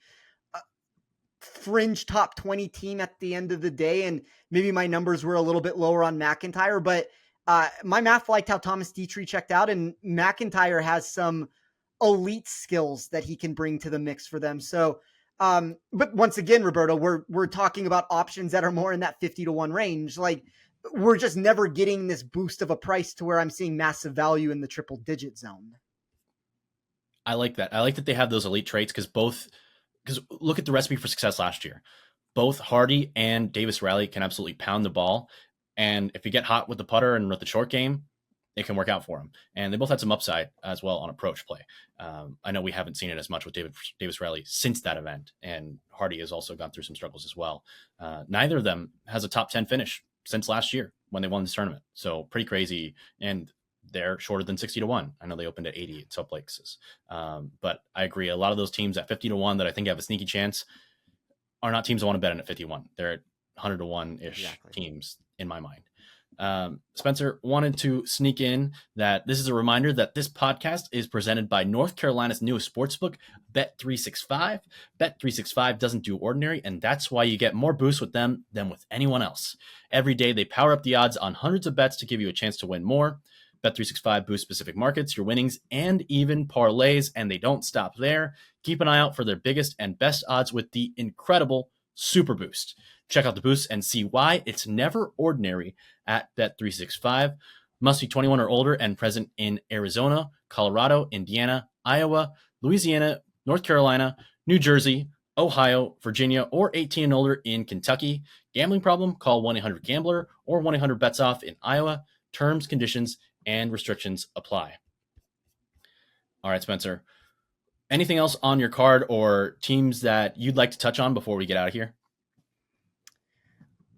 Fringe top 20 team at the end of the day, and maybe my numbers were a little bit lower on McIntyre, but my math liked how Thomas Dietrich checked out, and McIntyre has some elite skills that he can bring to the mix for them. So, but once again, Roberto, we're talking about options that are more in that 50 to 1 range. Like, we're just never getting this boost of a price to where I'm seeing massive value in the triple digit zone. I like that. I like that they have those elite traits, because look at the recipe for success last year. Both Hardy and Davis Riley can absolutely pound the ball. And if you get hot with the putter and with the short game, it can work out for them. And they both had some upside as well on approach play. I know we haven't seen it as much with Davis Riley since that event, and Hardy has also gone through some struggles as well. Neither of them has a top 10 finish since last year when they won this tournament. So pretty crazy. And they're shorter than 60-1. I know they opened at 80 at Salt Lakes. But I agree. A lot of those teams at 50-1 that I think have a sneaky chance are not teams I want to bet in at 51. They're at 100-1-ish teams in my mind. Spencer wanted to sneak in that this is a reminder that this podcast is presented by North Carolina's newest sportsbook, Bet365. Bet365 doesn't do ordinary, and that's why you get more boosts with them than with anyone else. Every day, they power up the odds on hundreds of bets to give you a chance to win more. Bet365 boosts specific markets, your winnings, and even parlays, and they don't stop there. Keep an eye out for their biggest and best odds with the incredible Super Boost. Check out the boosts and see why it's never ordinary at Bet365. Must be 21 or older and present in Arizona, Colorado, Indiana, Iowa, Louisiana, North Carolina, New Jersey, Ohio, Virginia, or 18 and older in Kentucky. Gambling problem? Call 1-800-GAMBLER or 1-800-BETS-OFF in Iowa. Terms, conditions, and restrictions apply. All right, Spencer. Anything else on your card or teams that you'd like to touch on before we get out of here?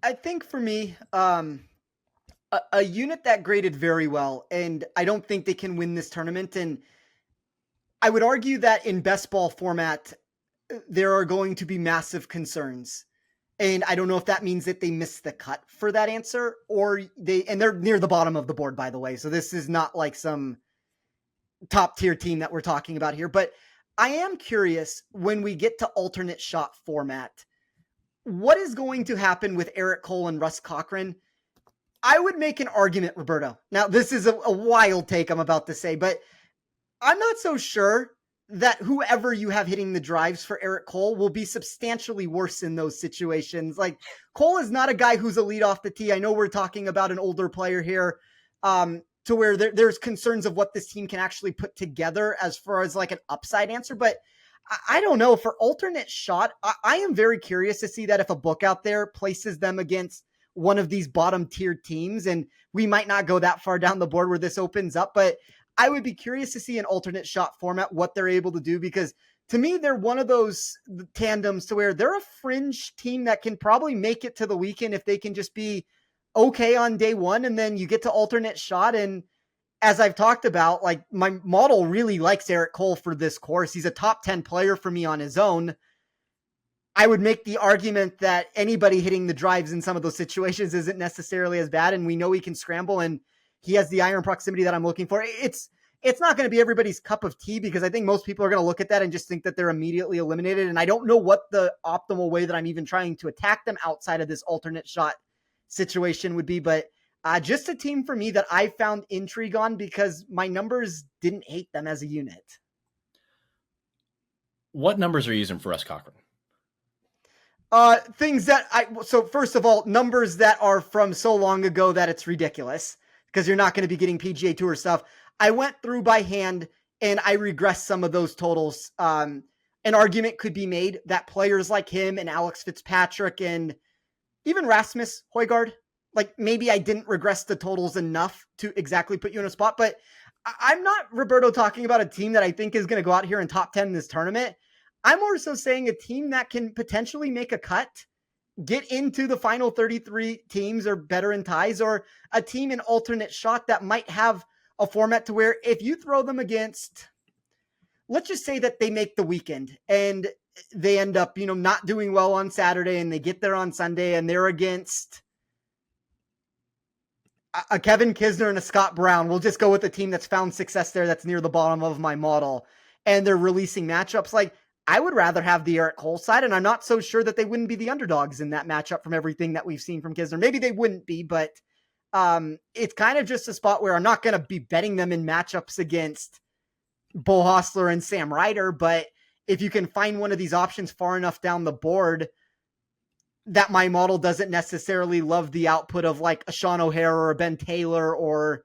I think for me, a unit that graded very well, and I don't think they can win this tournament. And I would argue that in best ball format, there are going to be massive concerns. And I don't know if that means that they missed the cut for that answer, or they're near the bottom of the board, by the way. So this is not like some top tier team that we're talking about here. But I am curious, when we get to alternate shot format, what is going to happen with Eric Cole and Russ Cochran? I would make an argument, Roberto. Now, this is a wild take I'm about to say, but I'm not so sure that whoever you have hitting the drives for Eric Cole will be substantially worse in those situations. Like, Cole is not a guy who's a lead off the tee. I know we're talking about an older player here, to where there's concerns of what this team can actually put together as far as like an upside answer, but I don't know. For alternate shot, I am very curious to see that if a book out there places them against one of these bottom tier teams, and we might not go that far down the board where this opens up, but I would be curious to see an alternate shot format, what they're able to do, because to me, they're one of those tandems to where they're a fringe team that can probably make it to the weekend if they can just be okay on day one. And then you get to alternate shot, and as I've talked about, like, my model really likes Eric Cole for this course. He's a top 10 player for me on his own. I would make the argument that anybody hitting the drives in some of those situations isn't necessarily as bad. And we know he can scramble, and he has the iron proximity that I'm looking for. It's not going to be everybody's cup of tea, because I think most people are going to look at that and just think that they're immediately eliminated. And I don't know what the optimal way that I'm even trying to attack them outside of this alternate shot situation would be. But just a team for me that I found intrigue on, because my numbers didn't hate them as a unit. What numbers are you using for Russ Cochran? Things that so first of all, numbers that are from so long ago that it's ridiculous, because you're not going to be getting PGA Tour stuff. I went through by hand and I regressed some of those totals. An argument could be made that players like him and Alex Fitzpatrick and even Rasmus Højgaard, like, maybe I didn't regress the totals enough to exactly put you in a spot, but I'm not, Roberto, talking about a team that I think is going to go out here in top 10 in this tournament. I'm more so saying a team that can potentially make a cut, get into the final 33 teams or better in ties, or a team in alternate shot that might have a format to where if you throw them against, let's just say that they make the weekend and they end up, not doing well on Saturday, and they get there on Sunday and they're against a Kevin Kisner and a Scott Brown. We'll just go with the team that's found success there, that's near the bottom of my model, and they're releasing matchups. Like, I would rather have the Eric Cole side, and I'm not so sure that they wouldn't be the underdogs in that matchup from everything that we've seen from Kisner. Maybe they wouldn't be, but it's kind of just a spot where I'm not going to be betting them in matchups against Bo Hostler and Sam Ryder, but if you can find one of these options far enough down the board that my model doesn't necessarily love the output of like a Sean O'Hare or a Ben Taylor or,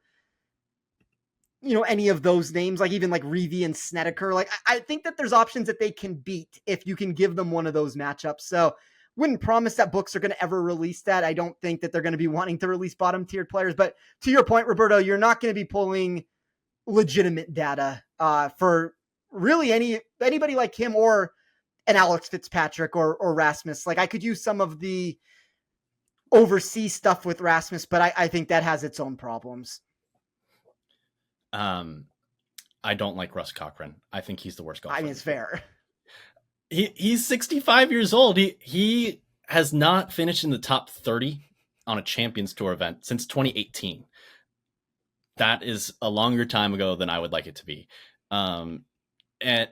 any of those names, like even like Reeve and Snedeker. Like, I think that there's options that they can beat if you can give them one of those matchups. So wouldn't promise that books are going to ever release that. I don't think that they're going to be wanting to release bottom tier players. But to your point, Roberto, you're not going to be pulling legitimate data for really anybody like him or an Alex Fitzpatrick or Rasmus. Like I could use some of the overseas stuff with Rasmus, but I think that has its own problems. I don't like Russ Cochran. I think he's the worst golfer. I mean, it's fair. He's 65 years old. He has not finished in the top 30 on a Champions Tour event since 2018. That is a longer time ago than I would like it to be. And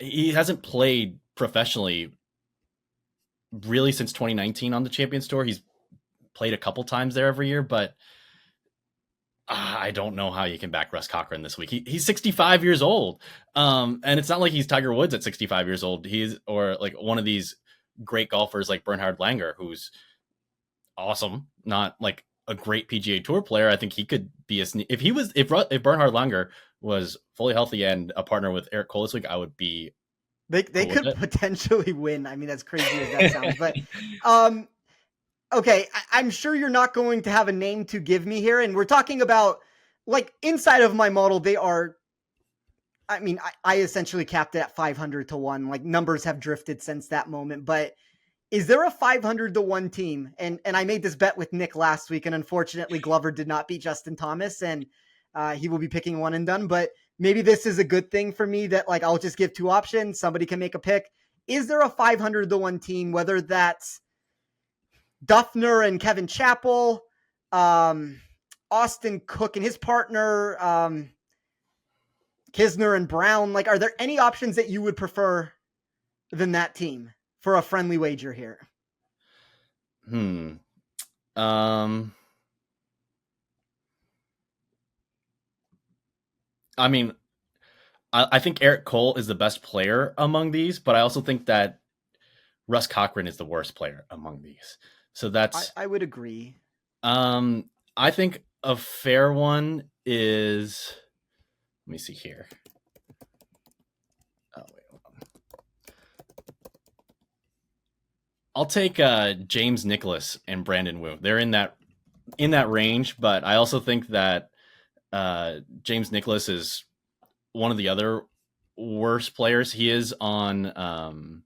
he hasn't played professionally really since 2019 on the Champions Tour. He's played a couple times there every year, but I don't know how you can back Russ Cochran this week. He's 65 years old. And it's not like he's Tiger Woods at 65 years old. Or like one of these great golfers like Bernhard Langer, who's awesome, not like a great PGA Tour player. I think he could be if Bernhard Langer was fully healthy and a partner with Eric Cole this week, I would be. They could potentially win. I mean, as crazy as that sounds, but okay, I'm sure you're not going to have a name to give me here. And we're talking about, like, inside of my model, they are, I mean, I essentially capped it at 500 to 1. Like, numbers have drifted since that moment. But is there a 500 to 1 team? And I made this bet with Nick last week, and unfortunately, Glover did not beat Justin Thomas, and he will be picking one and done. But maybe this is a good thing for me that, like, I'll just give 2 options. Somebody can make a pick. Is there a 500 to 1 team, whether that's Duffner and Kevin Chappell, Austin Cook and his partner, Kisner and Brown? Like, are there any options that you would prefer than that team for a friendly wager here? I mean, I think Eric Cole is the best player among these, but I also think that Russ Cochran is the worst player among these. So that's I would agree. I think a fair one is, let me see here. Oh, wait, hold on. I'll take James Nicklaus and Brandon Wu. They're in that range, but I also think that James Nicklaus is one of the other worst players. He is on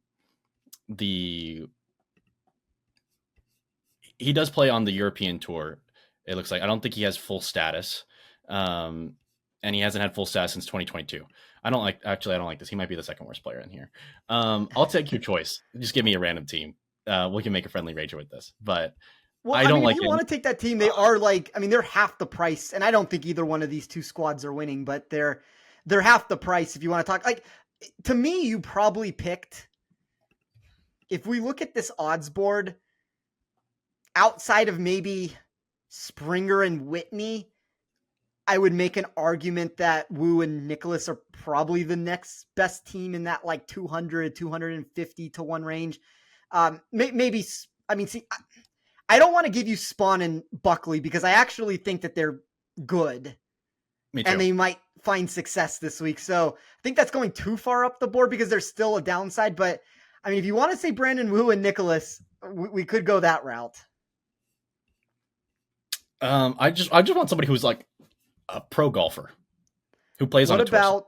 he does play on the European tour. It looks like. I don't think he has full status. And he hasn't had full status since 2022. I don't like this. He might be the second worst player in here. I'll take your choice. Just give me a random team. We can make a friendly wager with this, but I don't like if you want to take that team, they are they're half the price. And I don't think either one of these 2 squads are winning, but they're half the price. If you want to talk, like, to me, you probably picked, if we look at this odds board, outside of maybe Springer and Whitney, I would make an argument that Wu and Nicholas are probably the next best team in that, like, 200, 250 to 1 range. Maybe, I mean, see, I don't want to give you Spawn and Buckley because I actually think that they're good. Me too. And they might find success this week. So I think that's going too far up the board because there's still a downside. But I mean, if you want to say Brandon Wu and Nicholas, we could go that route. I just want somebody who's like a pro golfer who plays on a tour.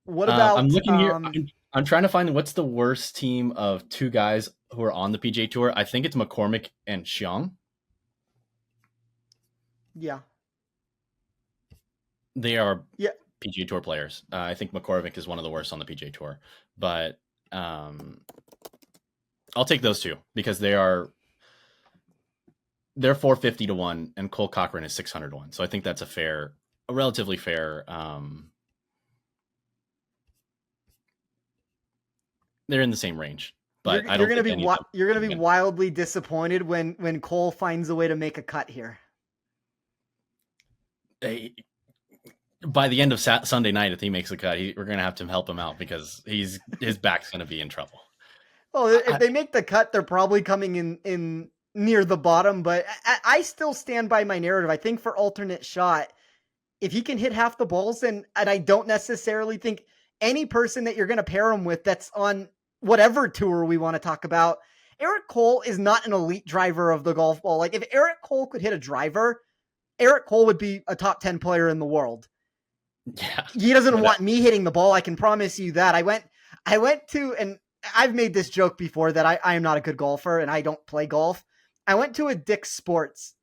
What about? I'm looking here. I'm trying to find what's the worst team of 2 guys who are on the PGA Tour. I think it's McCormick and Xiong. Yeah. They are PGA Tour players. I think McCormick is one of the worst on the PGA Tour, but I'll take those 2 because they're 450 to 1 and Cole Cochran is 600 to 1. So I think that's a relatively fair. They're in the same range, but you're going to be wildly disappointed when Cole finds a way to make a cut here. By the end of Sunday night, if he makes a cut, we're going to have to help him out because his back's going to be in trouble. Well, if they make the cut, they're probably coming in near the bottom, but I still stand by my narrative. I think for alternate shot, if he can hit half the balls, and I don't necessarily think any person that you're going to pair him with that's on whatever tour we want to talk about Eric Cole is not an elite driver of the golf ball. Like if Eric Cole could hit a driver, Eric Cole would be a top 10 player in the world. Yeah. He doesn't want me hitting the ball. I can promise you that. I went to, and I've made this joke before that I am not a good golfer and I don't play golf. I went to a Dick's Sports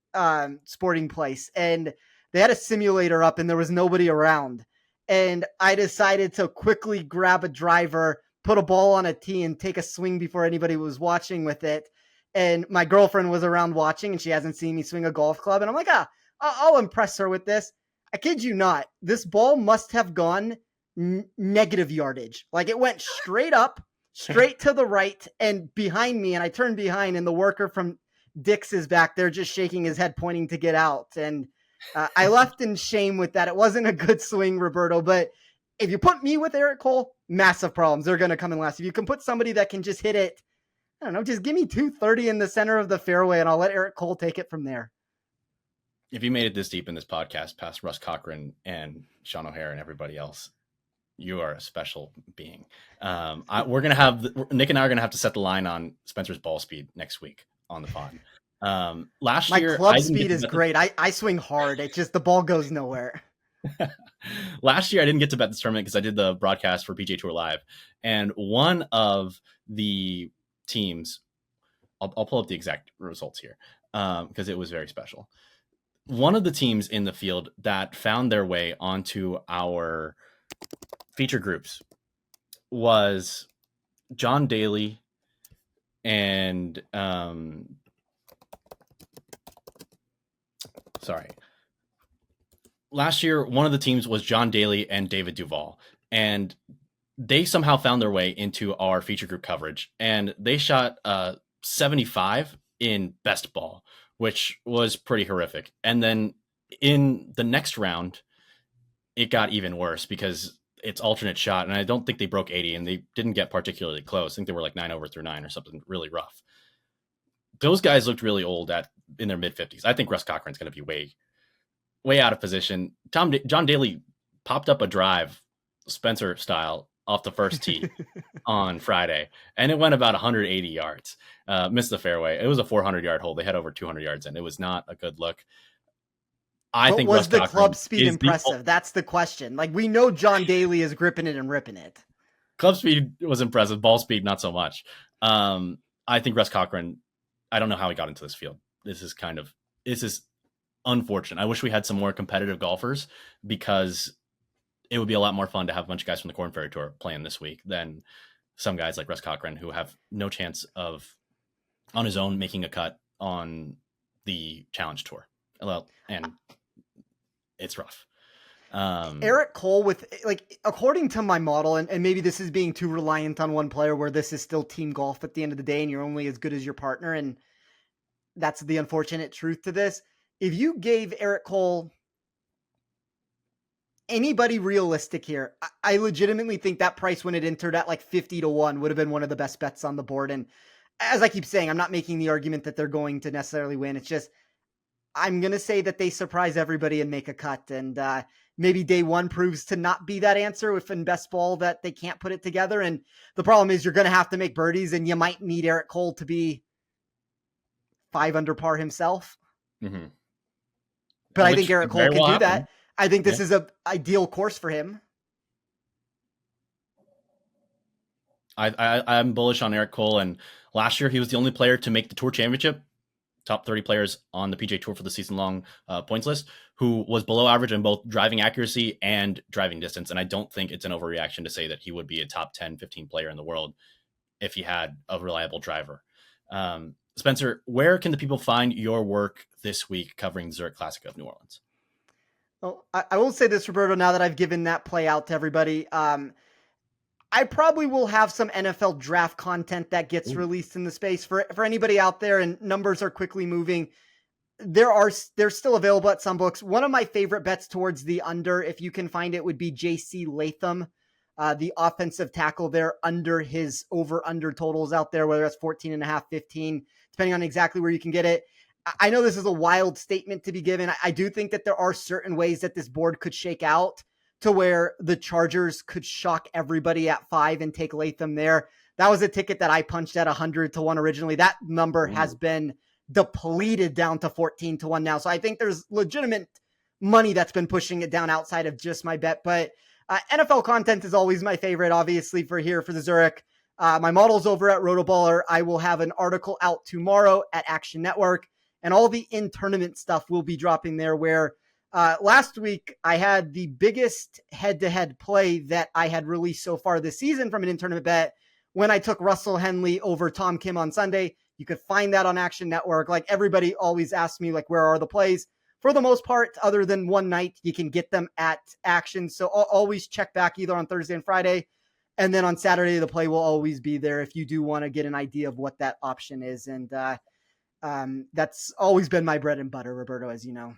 sporting place and they had a simulator up and there was nobody around. And I decided to quickly grab a driver, put a ball on a tee and take a swing before anybody was watching with it. And my girlfriend was around watching and she hasn't seen me swing a golf club. And I'm like, I'll impress her with this. I kid you not. This ball must have gone negative yardage. Like it went straight up, straight to the right and behind me. And I turned behind and the worker from Dick's is back there just shaking his head, pointing to get out. And I left in shame with that. It wasn't a good swing, Roberto, but if you put me with Eric Cole, massive problems. They're going to come in last. If you can put somebody that can just hit it, I don't know, just give me 230 in the center of the fairway and I'll let Eric Cole take it from there. If you made it this deep in this podcast, past Russ Cochran and Sean O'Hare and everybody else, you are a special being. We're going to have, Nick and I are going to have to set the line on Spencer's ball speed next week on the pod. Last year, my club speed is great. I swing hard. It just, the ball goes nowhere. Last year, I didn't get to bet this tournament because I did the broadcast for PGA Tour Live. And one of the teams, I'll pull up the exact results here because it was very special. One of the teams in the field that found their way onto our feature groups was John Daly and last year, one of the teams was John Daly and David Duval, and they somehow found their way into our feature group coverage, and they shot 75 in best ball, which was pretty horrific. And then in the next round, it got even worse because it's alternate shot, and I don't think they broke 80, and they didn't get particularly close. I think they were like 9 over through 9 or something really rough. Those guys looked really old in their mid-50s. I think Russ Cochran's going to be way out of position. John Daly popped up a drive, Spencer style, off the first tee on Friday, and it went about 180 yards. Missed the fairway. It was a 400-yard hole. They had over 200 yards in. It was not a good look. I think was the club speed impressive? That's the question. Like, we know John Daly is gripping it and ripping it. Club speed was impressive. Ball speed, not so much. I think Russ Cochran, I don't know how he got into this field. This is unfortunate. I wish we had some more competitive golfers because it would be a lot more fun to have a bunch of guys from the Korn Ferry Tour playing this week than some guys like Russ Cochran who have no chance of on his own making a cut on the Challenge Tour. Well, and it's rough. Eric Cole with, like, according to my model, and maybe this is being too reliant on one player where this is still team golf at the end of the day and you're only as good as your partner. And that's the unfortunate truth to this. If you gave Eric Cole anybody realistic here, I legitimately think that price when it entered at like 50-1 would have been one of the best bets on the board. And as I keep saying, I'm not making the argument that they're going to necessarily win. It's just, I'm going to say that they surprise everybody and make a cut. And maybe day one proves to not be that answer if in best ball that they can't put it together. And the problem is you're going to have to make birdies and you might need Eric Cole to be 5 under par himself. Mm-hmm. But I think Eric Cole can do that. I think this is an ideal course for him. I'm bullish on Eric Cole, and last year he was the only player to make the Tour Championship, top 30 players on the PGA Tour for the season-long points list, who was below average in both driving accuracy and driving distance. And I don't think it's an overreaction to say that he would be a top 10, 15 player in the world if he had a reliable driver. Spencer, where can the people find your work this week covering the Zurich Classic of New Orleans? Well, I will say this, Roberto, now that I've given that play out to everybody. I probably will have some NFL draft content that gets released in the space for anybody out there, and numbers are quickly moving. They're still available at some books. One of my favorite bets towards the under, if you can find it, would be JC Latham, the offensive tackle there, under his over-under totals out there, whether that's 14.5, 15, depending on exactly where you can get it. I know this is a wild statement to be given. I do think that there are certain ways that this board could shake out to where the Chargers could shock everybody at 5 and take Latham there. That was a ticket that I punched at 100-1 originally. That number has been depleted down to 14-1 now. So I think there's legitimate money that's been pushing it down outside of just my bet. But NFL content is always my favorite, obviously, for the Zurich. My model's over at Rotoballer. I will have an article out tomorrow at Action Network, and all the in-tournament stuff will be dropping there, where last week I had the biggest head-to-head play that I had released so far this season from an in-tournament bet when I took Russell Henley over Tom Kim on Sunday. You could find that on Action Network. Like, everybody always asks me, like, where are the plays? For the most part, other than one night, you can get them at Action. So I'll always check back either on Thursday and Friday. And then on Saturday, the play will always be there if you do want to get an idea of what that option is. And that's always been my bread and butter, Roberto, as you know.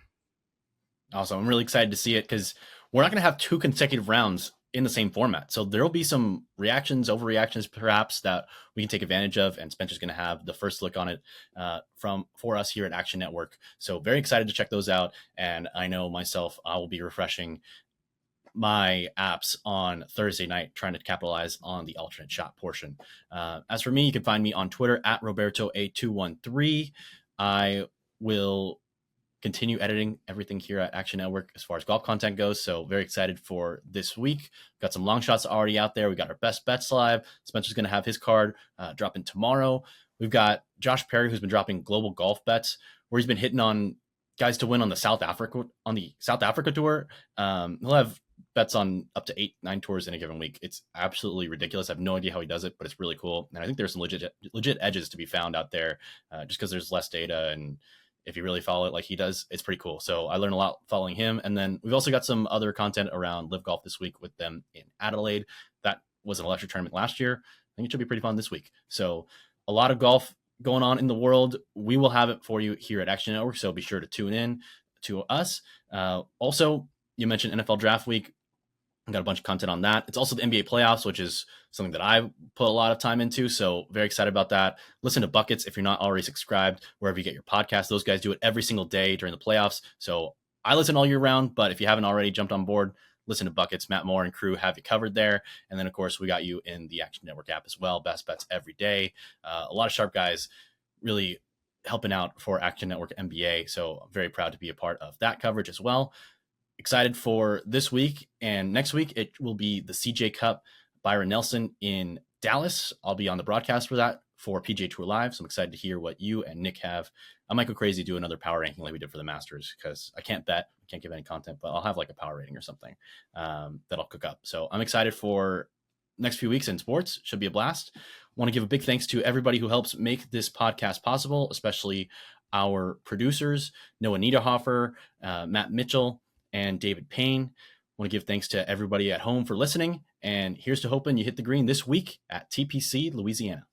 Awesome. I'm really excited to see it because we're not going to have 2 consecutive rounds in the same format. So there'll be some reactions, overreactions, perhaps, that we can take advantage of. And Spencer's going to have the first look on it for us here at Action Network. So very excited to check those out. And I know myself, I will be refreshing my apps on Thursday night, trying to capitalize on the alternate shot portion. As for me, you can find me on Twitter at RobertoA213. I will continue editing everything here at Action Network as far as golf content goes. So very excited for this week. Got some long shots already out there. We got our best bets live. Spencer's going to have his card dropping tomorrow. We've got Josh Perry, who's been dropping global golf bets, where he's been hitting on guys to win on the South Africa tour. He'll have bets on up to 8-9 tours in a given week. It's absolutely ridiculous. I have no idea how he does it, but it's really cool. And I think there's some legit edges to be found out there, just because there's less data, and if you really follow it like he does, it's pretty cool. So I learned a lot following him. And then we've also got some other content around Live Golf this week with them in Adelaide. That was an electric tournament last year. I think it should be pretty fun this week. So a lot of golf going on in the world. We will have it for you here at Action Network, so be sure to tune in to us. Also, you mentioned NFL Draft Week. I've got a bunch of content on that. It's also the NBA playoffs, which is something that I put a lot of time into. So very excited about that. Listen to Buckets if you're not already subscribed, wherever you get your podcast. Those guys do it every single day during the playoffs. So I listen all year round, but if you haven't already jumped on board, listen to Buckets. Matt Moore and crew have you covered there. And then, of course, we got you in the Action Network app as well. Best bets every day. A lot of sharp guys really helping out for Action Network NBA. So I'm very proud to be a part of that coverage as well. Excited for this week, and next week it will be the CJ Cup, Byron Nelson in Dallas. I'll be on the broadcast for that for PGA Tour Live, so I'm excited to hear what you and Nick have. I might go crazy, do another power ranking like we did for the Masters, because I can't bet, I can't give any content, but I'll have like a power rating or something that I'll cook up. So I'm excited for next few weeks in sports. Should be a blast. Want to give a big thanks to everybody who helps make this podcast possible, especially our producers, Noah Niederhofer, Matt Mitchell, and David Payne. Want to give thanks to everybody at home for listening. And here's to hoping you hit the green this week at TPC, Louisiana.